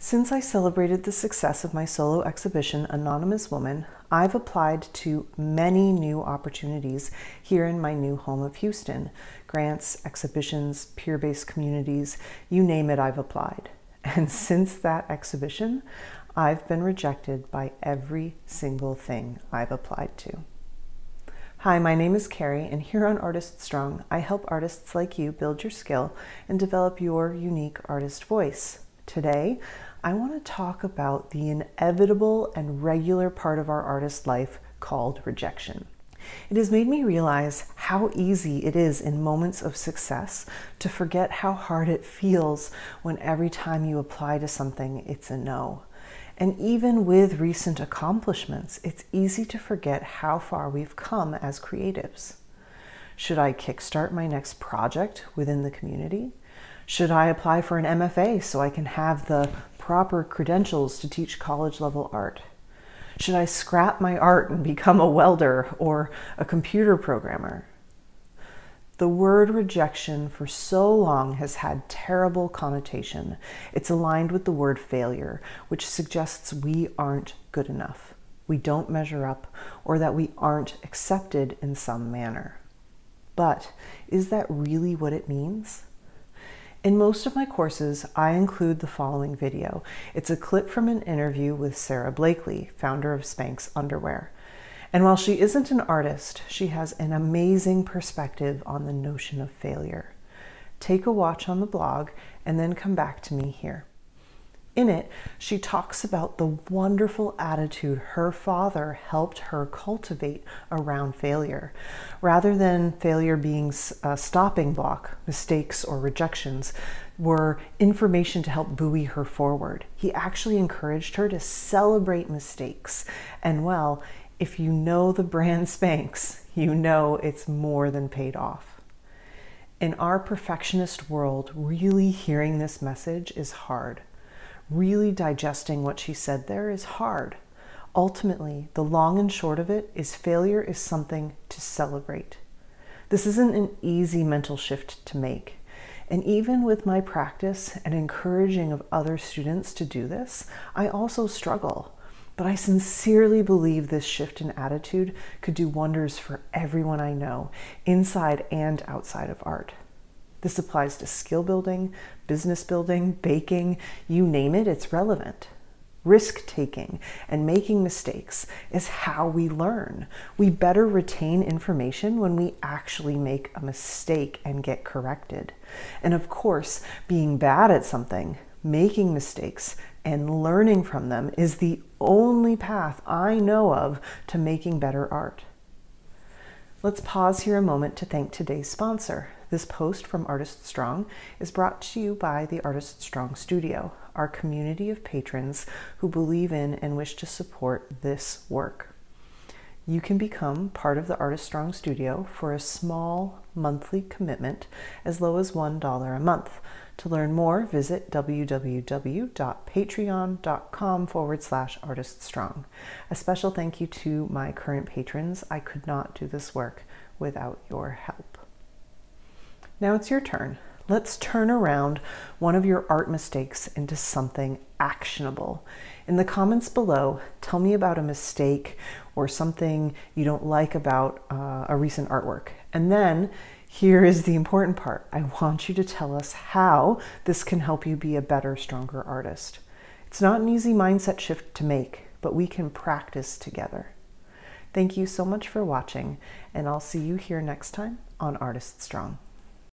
Since I celebrated the success of my solo exhibition, Anonymous Woman, I've applied to many new opportunities here in my new home of Houston. Grants, exhibitions, peer-based communities, you name it, I've applied. And since that exhibition, I've been rejected by every single thing I've applied to. Hi, my name is Carrie, and here on Artist Strong, I help artists like you build your skill and develop your unique artist voice. Today, I want to talk about the inevitable and regular part of our artist life called rejection. It has made me realize how easy it is in moments of success to forget how hard it feels when every time you apply to something, it's a no. And even with recent accomplishments, it's easy to forget how far we've come as creatives. Should I kickstart my next project within the community? Should I apply for an MFA so I can have the proper credentials to teach college-level art? Should I scrap my art and become a welder or a computer programmer? The word rejection for so long has had terrible connotation. It's aligned with the word failure, which suggests we aren't good enough, we don't measure up, or that we aren't accepted in some manner. But is that really what it means? In most of my courses, I include the following video. It's a clip from an interview with Sarah Blakely, founder of Spanx Underwear. And while she isn't an artist, she has an amazing perspective on the notion of failure. Take a watch on the blog and then come back to me here. In it, she talks about the wonderful attitude her father helped her cultivate around failure. Rather than failure being a stopping block, mistakes or rejections were information to help buoy her forward. He actually encouraged her to celebrate mistakes. And well, if you know the brand Spanx, you know it's more than paid off. In our perfectionist world, really hearing this message is hard. Really digesting what she said there is hard. Ultimately, the long and short of it is failure is something to celebrate. This isn't an easy mental shift to make. And even with my practice and encouraging of other students to do this, I also struggle. But I sincerely believe this shift in attitude could do wonders for everyone I know, inside and outside of art. This applies to skill building, business building, baking, you name it, it's relevant. Risk-taking and making mistakes is how we learn. We better retain information when we actually make a mistake and get corrected. And of course, being bad at something, making mistakes, and learning from them is the only path I know of to making better art. Let's pause here a moment to thank today's sponsor. This post from Artist Strong is brought to you by the Artist Strong Studio, our community of patrons who believe in and wish to support this work. You can become part of the Artist Strong Studio for a small monthly commitment as low as $1 a month. To learn more, visit www.patreon.com/artiststrong. A special thank you to my current patrons. I could not do this work without your help. Now it's your turn. Let's turn around one of your art mistakes into something actionable. In the comments below, tell me about a mistake or something you don't like about a recent artwork. And then here is the important part. I want you to tell us how this can help you be a better, stronger artist. It's not an easy mindset shift to make, but we can practice together. Thank you so much for watching, and I'll see you here next time on Artist Strong.